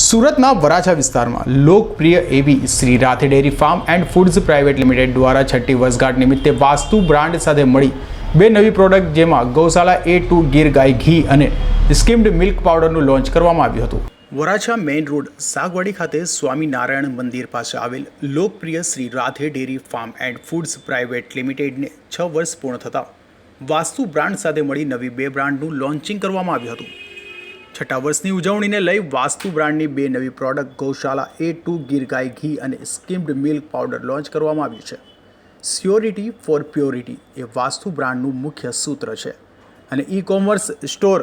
સુરતના વરાછા વિસ્તારમાં લોકપ્રિય એવી Shri Radhe dairy farm and foods private limited દ્વારા 6ઠ્ઠી વર્ષગાંઠ નિમિત્તે વાસ્તુ બ્રાન્ડ સાથે મળી બે નવી પ્રોડક્ટ જેમાં ગૌશાલા A2 ગીર ગાય ઘી અને સ્કીમ્ડ મિલ્ક પાવડરનું લોન્ચ કરવામાં આવ્યું હતું। વરાછા મેઇન રોડ સાગવાડી ખાતે સ્વામિનારાયણ મંદિર પાસે આવેલ લોકપ્રિય Shri Radhe dairy farm and foods private લિમિટેડને 6 વર્ષ પૂર્ણ થતાં વાસ્તુ બ્રાન્ડ સાથે મળી નવી બે બ્રાન્ડનું લોન્ચિંગ કરવામાં આવ્યું હતું। 6ઠ્ઠા વર્ષની ઉજવણીને લઈ વાસ્તુ બ્રાન્ડની બે નવી પ્રોડક્ટ ગૌશાલા A2 ગીર ગાય ઘી અને સ્કીમ્ડ મિલ્ક પાવડર લોન્ચ કરવામાં આવ્યું છે। સ્યોરિટી ફોર પ્યોરિટી એ વાસ્તુ બ્રાન્ડનું મુખ્ય સૂત્ર છે અને ઈ-કોમર્સ સ્ટોર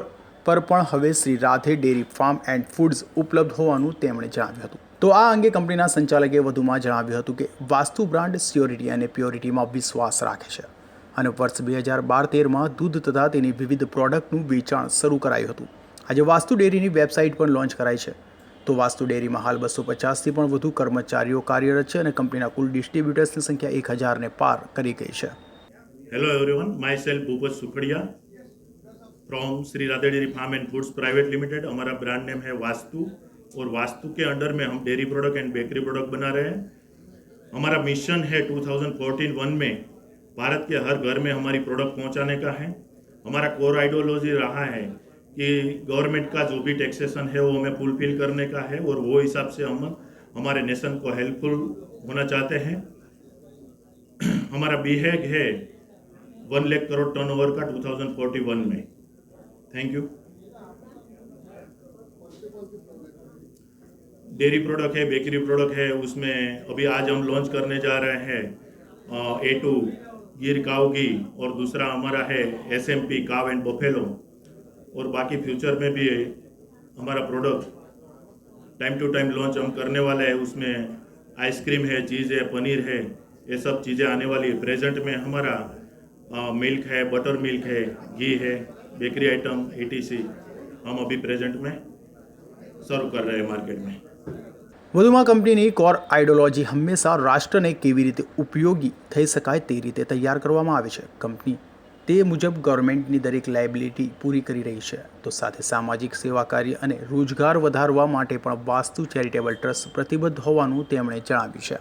પર પણ હવે Shri Radhe dairy farm and foods ઉપલબ્ધ હોવાનું તેમણે જણાવ્યું હતું। તો આ અંગે કંપનીના સંચાલકે વધુમાં જણાવ્યું હતું કે વાસ્તુ બ્રાન્ડ સ્યોરિટી અને પ્યોરિટીમાં વિશ્વાસ રાખે છે અને વર્ષ 2012-13માં દૂધ તથા તેની વિવિધ પ્રોડક્ટનું વેચાણ શરૂ કરાયું હતું। આજે વાસ્તુ ડેરીની વેબસાઇટ પણ લોન્ચ કરાઈ છે। તો વાસ્તુ ડેરીમાં હાલ 250થી પણ વધુ કર્મચારીઓ કાર્યરત છે અને કંપનીના કુલ ડિસ્ટ્રીબ્યુટર્સની સંખ્યા 1000ને પાર કરી ગઈ છે। Hello everyone, myself Bhupat Sukhadiya from Sri Radhe Dairy Farm and Foods Private Limited। हमारा ब्रांड नेम है वास्तु और वास्तु के अंडर में हम dairy product and bakery product बना रहे हैं। हमारा मिशन है 2014-1 में भारत के हर घर में हमारी प्रोडक्ट पहुंचाने का है। हमारा कोर आइडियोलॉजी रहा है कि गवर्नमेंट का जो भी टैक्सेशन है वो हमें फुलफिल करने का है और वो हिसाब से हम हमारे नेशन को हेल्पफुल होना चाहते हैं। हमारा बीहेग है 1 लाख करोड़ टर्नओवर का 2041 में। Thank you. डेयरी प्रोडक्ट है, बेकरी प्रोडक्ट है, उसमें अभी आज हम लॉन्च करने जा रहे हैं A2 गिर काव घी और दूसरा हमारा है SMP काव एंड बफेलो। और बाकी फ्यूचर में भी हमारा product time to time launch हम करने वाले हैं। उसमें आइसक्रीम है, चीज़ है, पनीर है, ये सब चीज़ें आने वाली है। प्रेजेंट में हमारा मिल्क है, बटर मिल्क है, घी है, बेकरी आइटम ETC हम अभी प्रेजेंट में सर्व कर रहे हैं मार्केट में। વધુમાં કંપનીની કોર આઇડિયોલોજી હંમેશા રાષ્ટ્રને કેવી રીતે ઉપયોગી થઈ શકાય તે રીતે તૈયાર કરવામાં આવે છે। કંપની તે મુજબ ગવર્મેન્ટની દરેક લાયબિલિટી પૂરી કરી રહી છે। તો સાથે સામાજિક સેવા કાર્ય અને રોજગાર વધારવા માટે પણ વાસ્તુ ચેરિટેબલ ટ્રસ્ટ પ્રતિબદ્ધ હોવાનું તેમણે જણાવ્યું છે।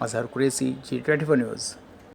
Azhar Qureshi, G24 news.